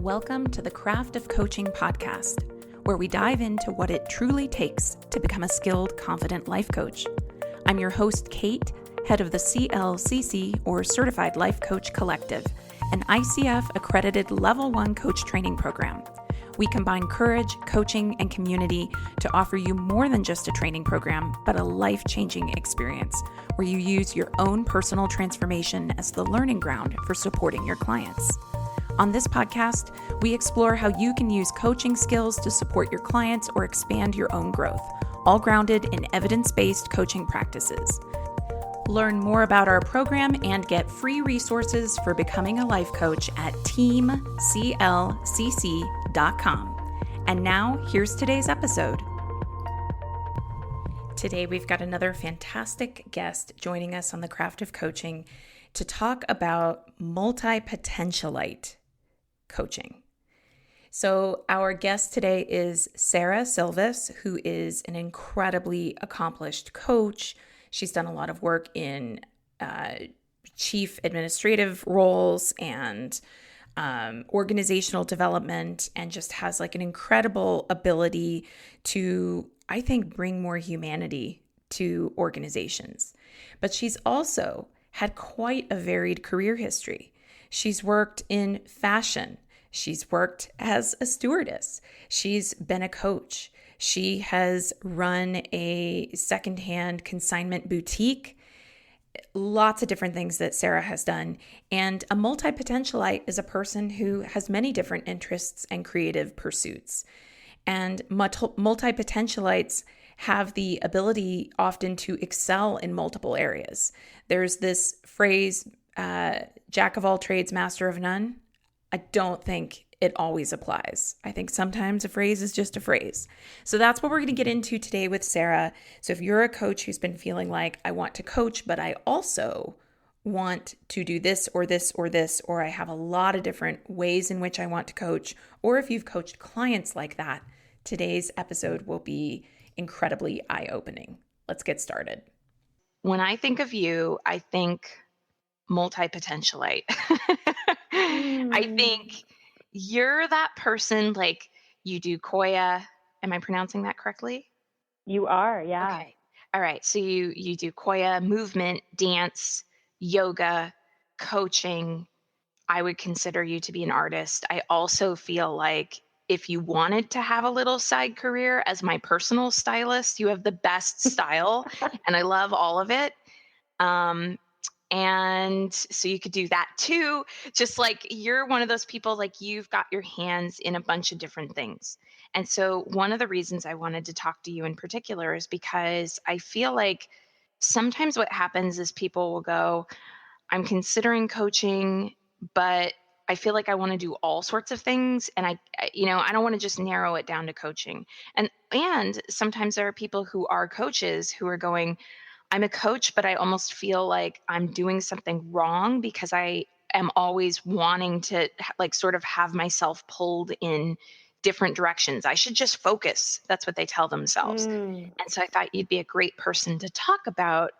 Welcome to the Craft of Coaching podcast, where we dive into what it truly takes to become a skilled, confident life coach. I'm your host, Kate, head of the CLCC, or Certified Life Coach Collective, an ICF-accredited Level 1 coach training program. We combine courage, coaching, and community to offer you more than just a training program, but a life-changing experience where you use your own personal transformation as the learning ground for supporting your clients. On this podcast, we explore how you can use coaching skills to support your clients or expand your own growth, all grounded in evidence-based coaching practices. Learn more about our program and get free resources for becoming a life coach at teamclcc.com. And now, here's today's episode. Today, we've got another fantastic guest joining us on the Craft of Coaching to talk about multi-potentialite coaching. So our guest today is Sarah Silvas, who is an incredibly accomplished coach. She's done a lot of work in chief administrative roles and organizational development, and just has like an incredible ability to, I think, bring more humanity to organizations. But she's also had quite a varied career history. She's worked in fashion. She's worked as a stewardess. She's been a coach. She has run a secondhand consignment boutique. Lots of different things that Sarah has done. And a multi-potentialite is a person who has many different interests and creative pursuits. And multi-potentialites have the ability often to excel in multiple areas. There's this phrase, jack of all trades, master of none. I don't think it always applies. I think sometimes a phrase is just a phrase. So that's what we're going to get into today with Sarah. So if you're a coach who's been feeling like, I want to coach, but I also want to do this or this or this, or I have a lot of different ways in which I want to coach, or if you've coached clients like that, today's episode will be incredibly eye-opening. Let's get started. When I think of you, I think multi-potentialite. I think you're that person, like you do Koya. Am I pronouncing that correctly? You are, yeah. Okay. All right. So you do Koya, movement, dance, yoga, coaching. I would consider you to be an artist. I also feel like if you wanted to have a little side career as my personal stylist, you have the best style, and I love all of it. And so you could do that too. Just like you're one of those people, like you've got your hands in a bunch of different things. And so one of the reasons I wanted to talk to you in particular is because I feel like sometimes what happens is people will go, I'm considering coaching, but I feel like I want to do all sorts of things. And I don't want to just narrow it down to coaching. And sometimes there are people who are coaches who are going, I'm a coach, but I almost feel like I'm doing something wrong because I am always wanting to like sort of have myself pulled in different directions. I should just focus. That's what they tell themselves. And so I thought you'd be a great person to talk about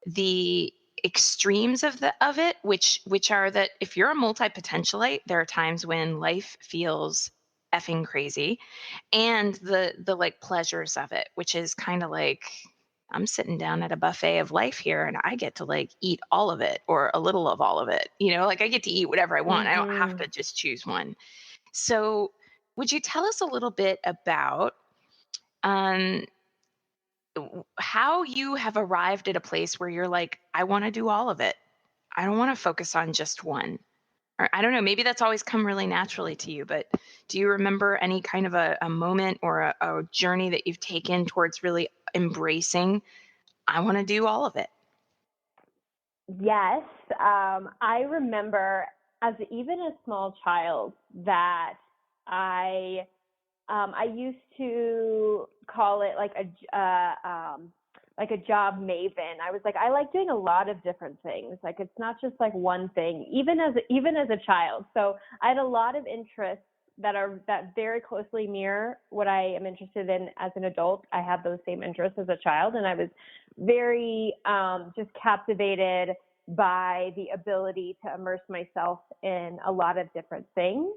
the extremes of it, which are that if you're a multi-potentialite, there are times when life feels effing crazy, and the like pleasures of it, which is kind of like, I'm sitting down at a buffet of life here and I get to like eat all of it or a little of all of it. Like I get to eat whatever I want. I don't have to just choose one. So would you tell us a little bit about how you have arrived at a place where you're like, I want to do all of it. I don't want to focus on just one. Or I don't know, maybe that's always come really naturally to you, but do you remember any kind of a moment or a journey that you've taken towards really embracing, I want to do all of it? Yes. I remember as even a small child that I used to call it like a job maven. I was like, I like doing a lot of different things. Like it's not just like one thing, even as a child. So I had a lot of interests that very closely mirror what I am interested in as an adult. I have those same interests as a child, and I was very just captivated by the ability to immerse myself in a lot of different things.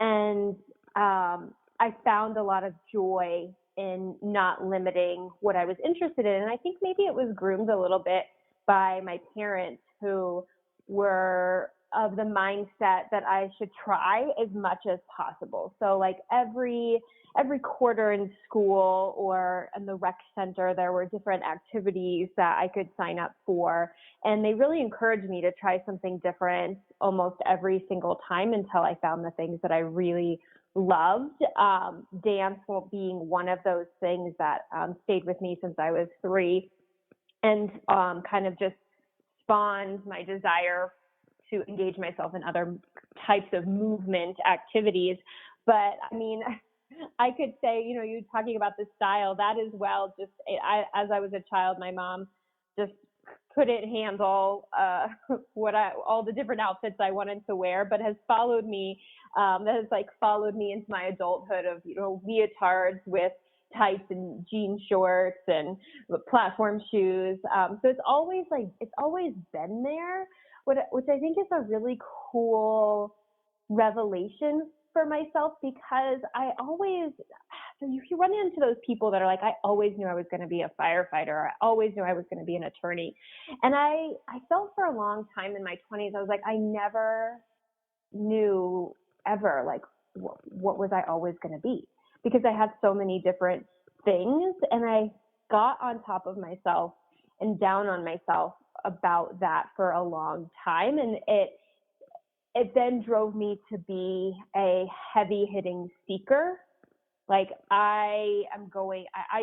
And I found a lot of joy in not limiting what I was interested in. And I think maybe it was groomed a little bit by my parents, who were of the mindset that I should try as much as possible. So like every quarter in school or in the rec center, there were different activities that I could sign up for. And they really encouraged me to try something different almost every single time until I found the things that I really loved. Dance being one of those things that stayed with me since I was 3, and kind of just spawned my desire to engage myself in other types of movement activities. But I mean, I could say, you talking about the style, that as well. As I was a child, my mom just couldn't handle all the different outfits I wanted to wear, but has followed me. That has like followed me into my adulthood of leotards with tights and jean shorts and platform shoes. So it's always been there, which I think is a really cool revelation for myself, because you run into those people that are like, I always knew I was going to be a firefighter, or I always knew I was going to be an attorney. And I felt for a long time in my 20s, I was like, I never knew ever, like, what was I always going to be, because I had so many different things. And I got on top of myself and down on myself about that for a long time. And it then drove me to be a heavy hitting seeker. Like I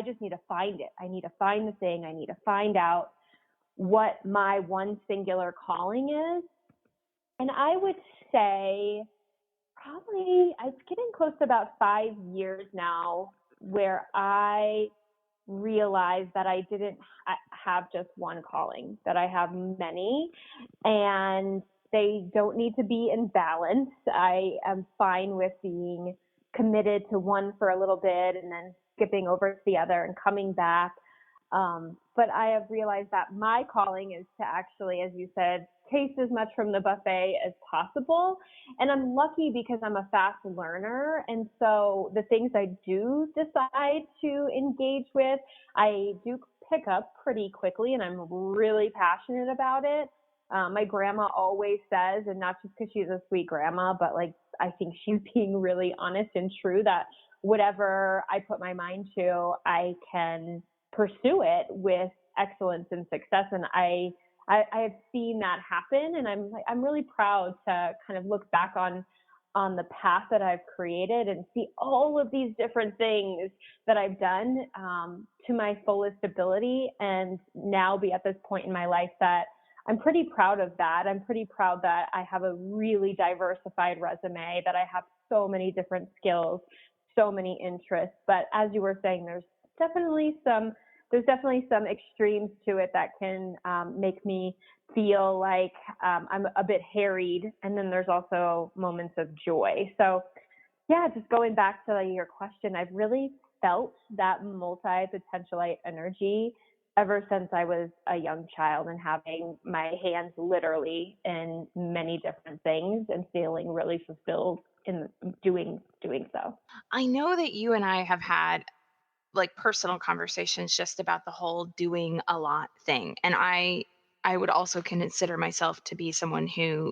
just need to find it. I need to find the thing. I need to find out what my one singular calling is. And I would say probably it's getting close to about 5 years now where I realized that I didn't have just one calling, that I have many, and they don't need to be in balance. I am fine with being committed to one for a little bit and then skipping over to the other and coming back. But I have realized that my calling is to actually, as you said, taste as much from the buffet as possible. And I'm lucky because I'm a fast learner. And so the things I do decide to engage with, I do pick up pretty quickly, and I'm really passionate about it. My grandma always says, and not just because she's a sweet grandma, but like I think she's being really honest and true, that whatever I put my mind to, I can pursue it with excellence and success. And I have seen that happen, and I'm really proud to kind of look back on the path that I've created and see all of these different things that I've done to my fullest ability, and now be at this point in my life that I'm pretty proud of that. I'm pretty proud that I have a really diversified resume, that I have so many different skills, so many interests. But as you were saying, there's definitely some extremes to it that can make me feel like I'm a bit harried. And then there's also moments of joy. So yeah, just going back to your question, I've really felt that multi-potentialite energy ever since I was a young child, and having my hands literally in many different things and feeling really fulfilled in doing so. I know that you and I have had like personal conversations just about the whole doing a lot thing. And I would also consider myself to be someone who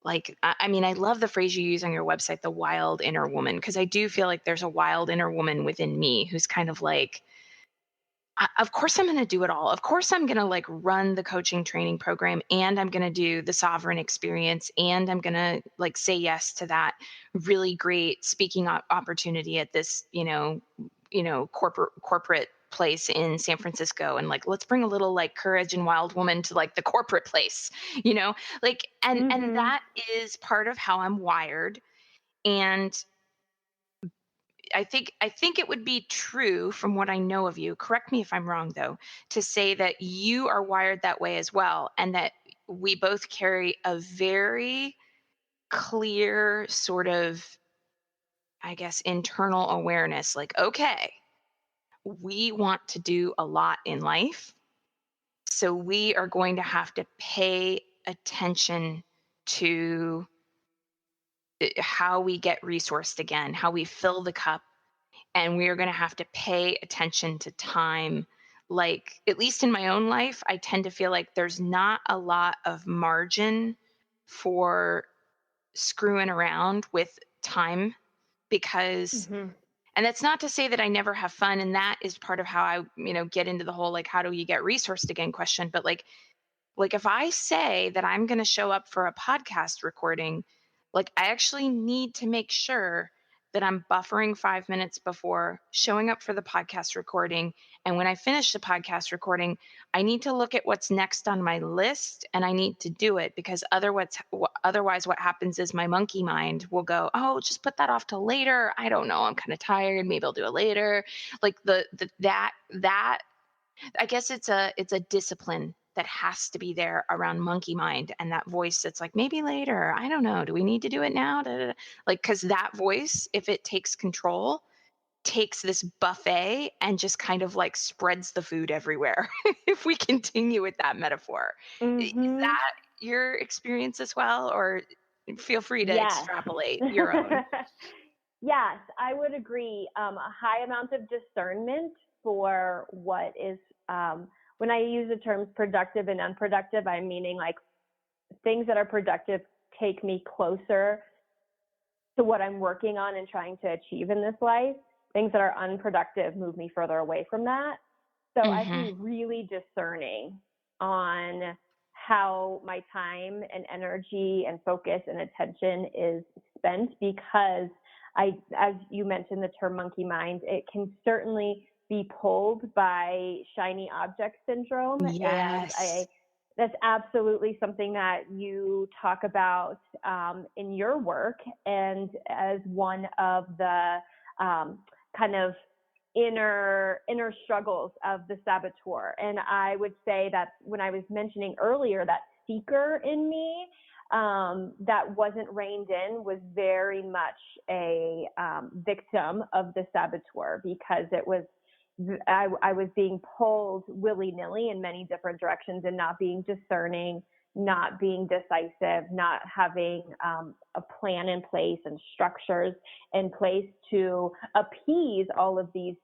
I mean, I love the phrase you use on your website, the wild inner woman, because I do feel like there's a wild inner woman within me who's kind of like, of course I'm going to do it all. Of course I'm going to like run the coaching training program, and I'm going to do the sovereign experience, and I'm going to like say yes to that really great speaking opportunity at this, corporate place in San Francisco, and like let's bring a little like courage and wild woman to like the corporate place, like and Mm-hmm. that is part of how I'm wired. And I think it would be true from what I know of you. Correct me if I'm wrong though, to say that you are wired that way as well, and that we both carry a very clear sort of, I guess, internal awareness, like, okay, we want to do a lot in life, so we are going to have to pay attention to how we get resourced again, how we fill the cup, and we are going to have to pay attention to time. Like, at least in my own life, I tend to feel like there's not a lot of margin for screwing around with time because, Mhm. and that's not to say that I never have fun. And that is part of how I, get into the whole, like, how do you get resourced again question. But like if I say that I'm going to show up for a podcast recording, like I actually need to make sure that I'm buffering 5 minutes before showing up for the podcast recording. And when I finish the podcast recording, I need to look at what's next on my list and I need to do it because otherwise what happens is my monkey mind will go, "Oh, just put that off till later. I don't know. I'm kind of tired. Maybe I'll do it later." Like that I guess it's a discipline that has to be there around monkey mind and that voice that's like, maybe later. I don't know. Do we need to do it now? Da, da, da. Like, because that voice, if it takes control, takes this buffet and just kind of like spreads the food everywhere. If we continue with that metaphor, is Mhm. that your experience as well, or feel free to Yes. extrapolate your own? Yes, I would agree. A high amount of discernment for what is, when I use the terms productive and unproductive, I'm meaning like things that are productive take me closer to what I'm working on and trying to achieve in this life. Things that are unproductive move me further away from that. So I have to Hmm. be really discerning on how my time and energy and focus and attention is spent because as you mentioned, the term monkey mind, it can certainly be pulled by shiny object syndrome. And Yes. that's absolutely something that you talk about in your work and as one of the kind of inner struggles of the saboteur. And I would say that when I was mentioning earlier that seeker in me that wasn't reined in was very much a victim of the saboteur because it was I was being pulled willy-nilly in many different directions and not being discerning, not being decisive, not having a plan in place and structures in place to appease all of these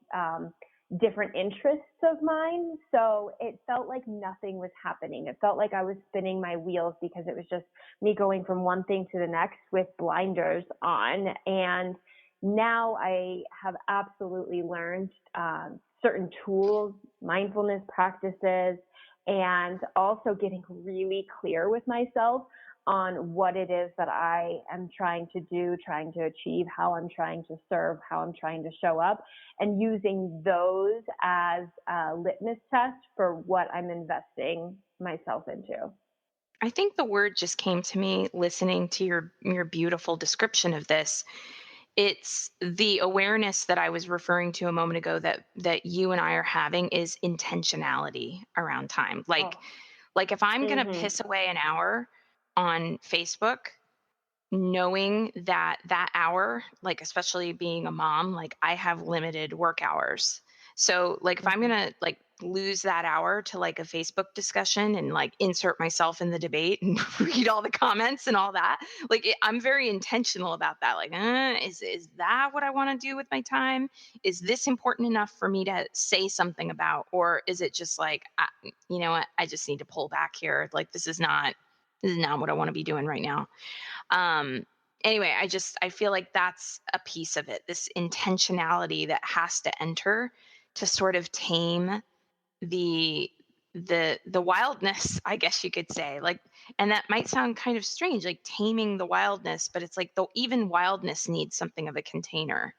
different interests of mine. So it felt like nothing was happening. It felt like I was spinning my wheels because it was just me going from one thing to the next with blinders on. And now I have absolutely learned certain tools, mindfulness practices, and also getting really clear with myself on what it is that I am trying to do, trying to achieve, how I'm trying to serve, how I'm trying to show up, and using those as a litmus test for what I'm investing myself into. I think the word just came to me listening to your beautiful description of this. It's the awareness that I was referring to a moment ago that you and I are having is intentionality around time. Like Oh, like if I'm going to mm-hmm. piss away an hour on Facebook, knowing that that hour, like especially being a mom, like I have limited work hours. So like if I'm Mm-hmm. going to like lose that hour to like a Facebook discussion and like insert myself in the debate and read all the comments and all that, like I'm very intentional about that. Like, is that what I want to do with my time? Is this important enough for me to say something about, or is it just like, you know what, I just need to pull back here. Like this is not what I want to be doing right now. um anyway, I feel like that's a piece of it, this intentionality that has to enter to sort of tame the the wildness, I guess you could say. Like, and that might sound kind of strange, like taming the wildness, but it's like the even wildness needs something of a container.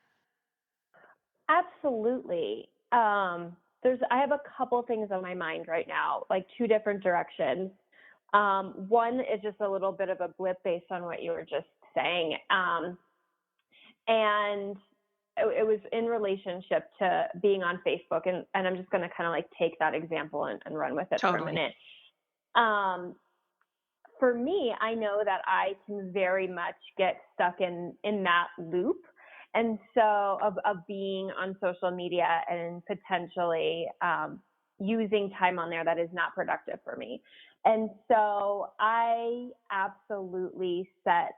Absolutely. I have a couple things on my mind right now, like two different directions. One is just a little bit of a blip based on what you were just saying. And it was in relationship to being on Facebook. And I'm just going to kind of like take that example and run with it for a Totally. minute. Um, for me, I know that I can very much get stuck in that loop. And so of being on social media and potentially using time on there that is not productive for me. And so I absolutely set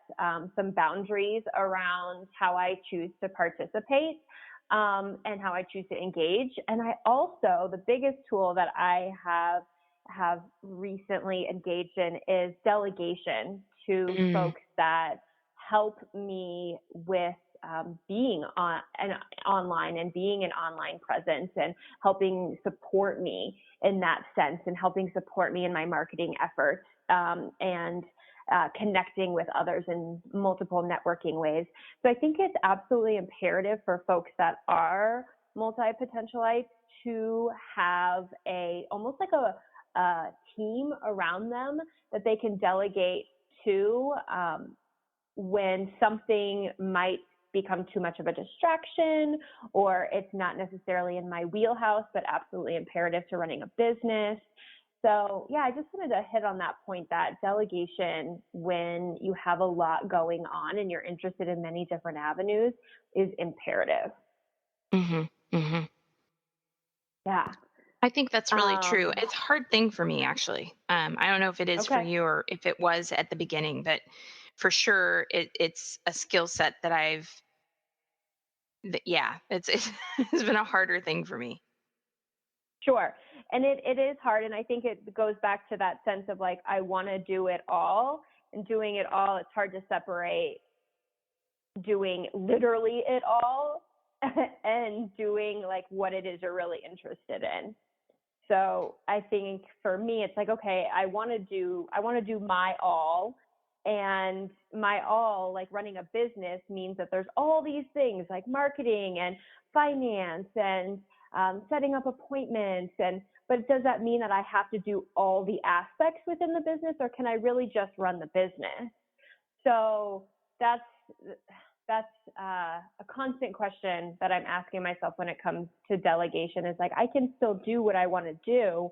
some boundaries around how I choose to participate and how I choose to engage. And I also, the biggest tool that I have recently engaged in is delegation to Mm, folks that help me with being on and online and being an online presence and helping support me in that sense and helping support me in my marketing efforts and connecting with others in multiple networking ways. So I think it's absolutely imperative for folks that are multi-potentialites to have a almost like a team around them that they can delegate to when something might become too much of a distraction or it's not necessarily in my wheelhouse, but absolutely imperative to running a business. So yeah, I just wanted to hit on that point that delegation when you have a lot going on and you're interested in many different avenues is imperative. hmm hmm Yeah. I think that's really true. Um, It's a hard thing for me, actually. I don't know if it is for okay. you or if it was at the beginning, but for sure, it's a skill set that yeah, it's it's been a harder thing for me. Sure. And it is hard. And I think it goes back to that sense of like, I want to do it all and doing it all. It's hard to separate doing literally it all and doing like what it is you're really interested in. So I think for me, it's like, okay, I want to do my all, and my all, like running a business means that there's all these things like marketing and finance and setting up appointments. But does that mean that I have to do all the aspects within the business, or can I really just run the business? So that's that's a constant question that I'm asking myself when it comes to delegation. Is like I can still do what I want to do,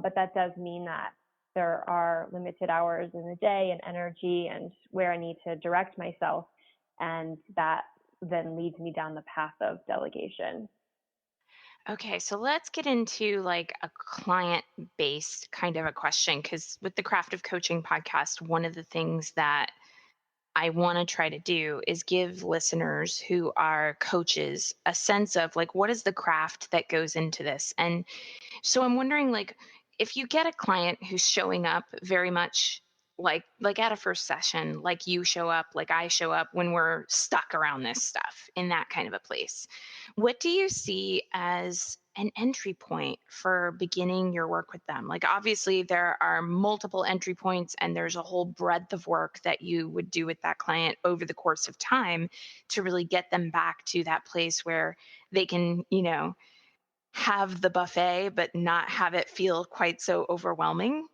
but that does mean that there are limited hours in the day and energy and where I need to direct myself, and that then leads me down the path of delegation. Okay, so let's get into like a client based kind of a question because with the Craft of Coaching podcast, one of the things that I want to try to do is give listeners who are coaches a sense of like what is the craft that goes into this. And so I'm wondering, like, if you get a client who's showing up very much like at a first session, like you show up, like I show up when we're stuck around this stuff in that kind of a place, what do you see as an entry point for beginning your work with them? Like, obviously, there are multiple entry points, and there's a whole breadth of work that you would do with that client over the course of time to really get them back to that place where they can, have the buffet, but not have it feel quite so overwhelming.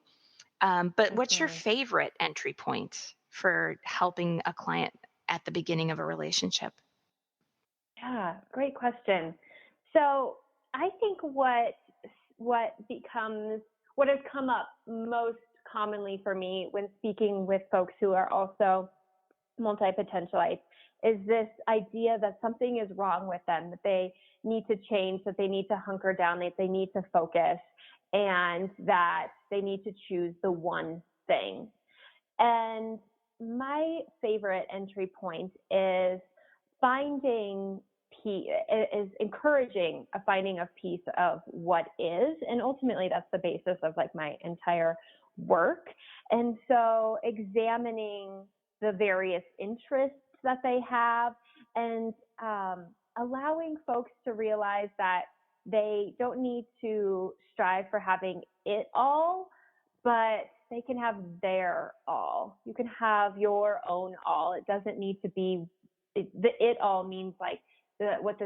But what's your Mhm. favorite entry point for helping a client at the beginning of a relationship? Yeah, great question. So I think what has come up most commonly for me when speaking with folks who are also multi-potentialites is this idea that something is wrong with them, that they need to change, that they need to hunker down, that they need to focus, and that they need to choose the one thing. And my favorite entry point is finding peace, is encouraging a finding of peace of what is. And ultimately, that's the basis of like my entire work. And so examining the various interests that they have and allowing folks to realize that they don't need to strive for having it all, but they can have their all. You can have your own all. It doesn't need to be the it all means like what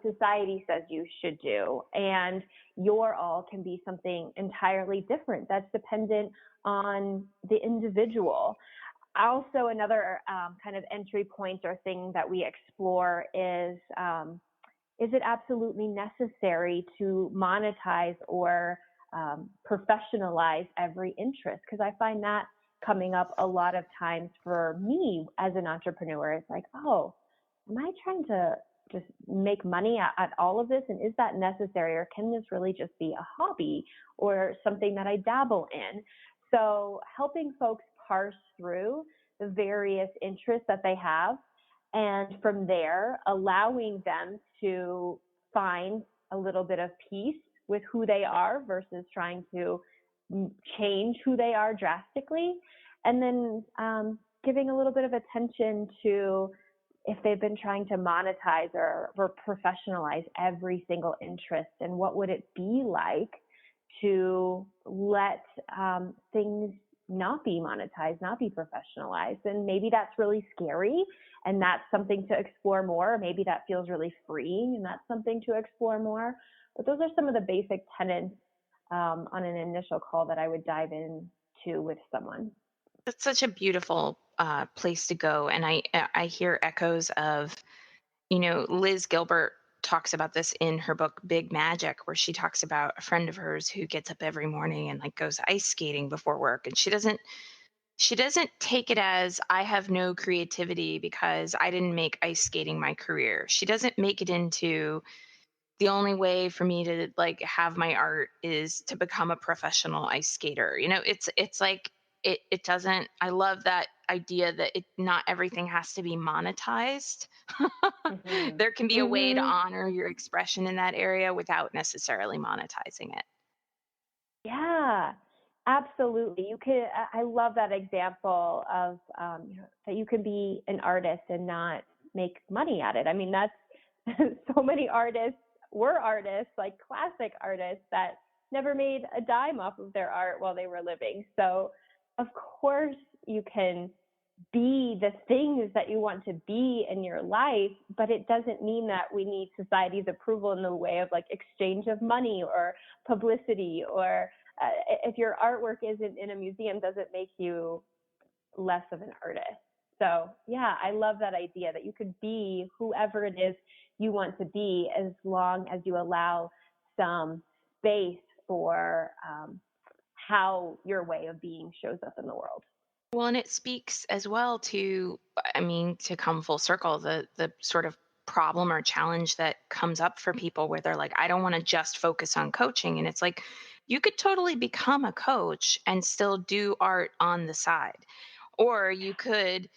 society says you should do, and your all can be something entirely different that's dependent on the individual. Also, another kind of entry point or thing that we explore is it absolutely necessary to monetize or professionalize every interest? Because I find that coming up a lot of times for me as an entrepreneur. It's like, oh, am I trying to just make money at all of this? And is that necessary? Or can this really just be a hobby or something that I dabble in? So helping folks parse through the various interests that they have, and from there, allowing them to find a little bit of peace with who they are versus trying to change who they are drastically. And then giving a little bit of attention to if they've been trying to monetize or professionalize every single interest, and what would it be like to let things not be monetized, not be professionalized. And maybe that's really scary and that's something to explore more. Maybe that feels really freeing and that's something to explore more. But those are some of the basic tenets on an initial call that I would dive into with someone. That's such a beautiful place to go. And I hear echoes of, Liz Gilbert talks about this in her book Big Magic, where she talks about a friend of hers who gets up every morning and like goes ice skating before work. And she doesn't take it as I have no creativity because I didn't make ice skating my career. She doesn't make it into the only way for me to like have my art is to become a professional ice skater. It's like it doesn't. I love that idea that not everything has to be monetized. Mm-hmm. There can be a way to Mm-hmm. honor your expression in that area without necessarily monetizing it. Yeah, absolutely. You could. I love that example of that you can be an artist and not make money at it. I mean, that's so many artists were artists, like classic artists that never made a dime off of their art while they were living. So, of course, you can be the things that you want to be in your life, but it doesn't mean that we need society's approval in the way of like exchange of money or publicity, or if your artwork isn't in a museum doesn't make you less of an artist. So yeah, I love that idea that you could be whoever it is you want to be as long as you allow some space for how your way of being shows up in the world. Well, and it speaks as well to, I mean, to come full circle, the sort of problem or challenge that comes up for people where they're like, I don't want to just focus on coaching. And it's like, you could totally become a coach and still do art on the side. Or you could,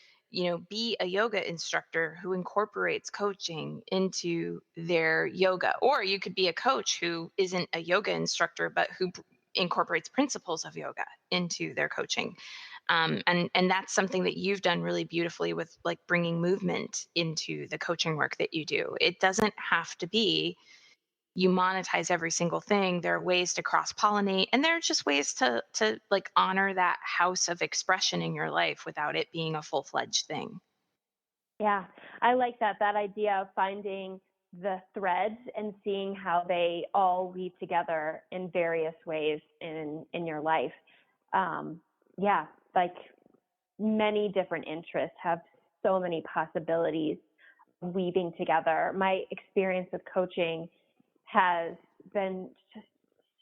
be a yoga instructor who incorporates coaching into their yoga. Or you could be a coach who isn't a yoga instructor, but who incorporates principles of yoga into their coaching. And that's something that you've done really beautifully with like bringing movement into the coaching work that you do. It doesn't have to be you monetize every single thing. There are ways to cross pollinate, and there are just ways to like honor that house of expression in your life without it being a full-fledged thing. Yeah, I like that idea of finding the threads and seeing how they all weave together in various ways in your life. Yeah, like many different interests have so many possibilities weaving together. My experience with coaching has been just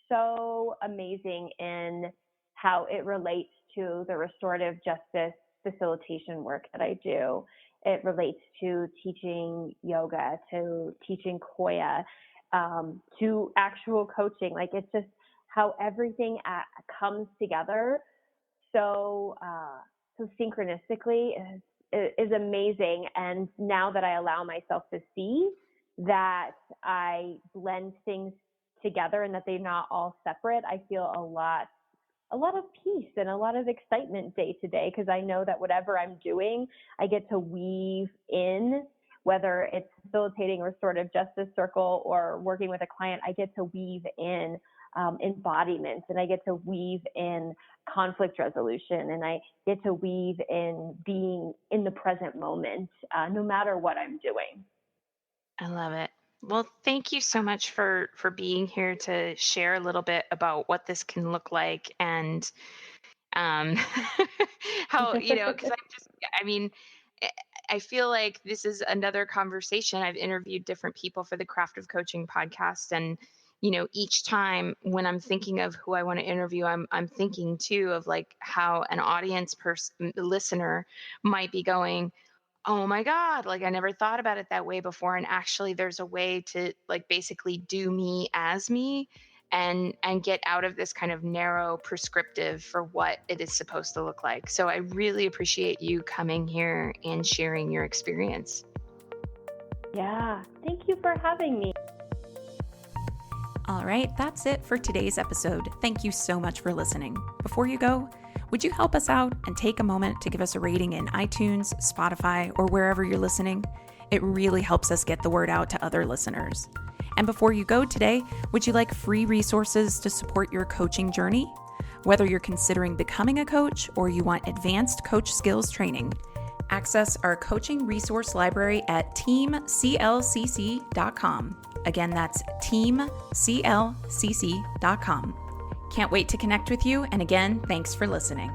so amazing in how it relates to the restorative justice facilitation work that I do. It relates to teaching yoga, to teaching Koya, to actual coaching. Like it's just how everything comes together so so synchronistically is amazing. And now that I allow myself to see that I blend things together and that they're not all separate, I feel a lot of peace and a lot of excitement day to day, because I know that whatever I'm doing, I get to weave in, whether it's facilitating a restorative justice circle or working with a client, I get to weave in embodiment, and I get to weave in conflict resolution, and I get to weave in being in the present moment, no matter what I'm doing. I love it. Well, thank you so much for being here to share a little bit about what this can look like and um how, because I mean, i I feel like this is another conversation. I've interviewed different people for the Craft of Coaching podcast, and each time when I'm thinking of who I want to interview, I'm thinking too of like how an audience person listener might be going, oh my God, like I never thought about it that way before. And actually, there's a way to like basically do me as me. and get out of this kind of narrow prescriptive for what it is supposed to look like. So I really appreciate you coming here and sharing your experience. Yeah, thank you for having me. All right, that's it for today's episode. Thank you so much for listening. Before you go, would you help us out and take a moment to give us a rating in iTunes, Spotify, or wherever you're listening? It really helps us get the word out to other listeners. And before you go today, would you like free resources to support your coaching journey? Whether you're considering becoming a coach or you want advanced coach skills training, access our coaching resource library at teamclcc.com. Again, that's teamclcc.com. Can't wait to connect with you. And again, thanks for listening.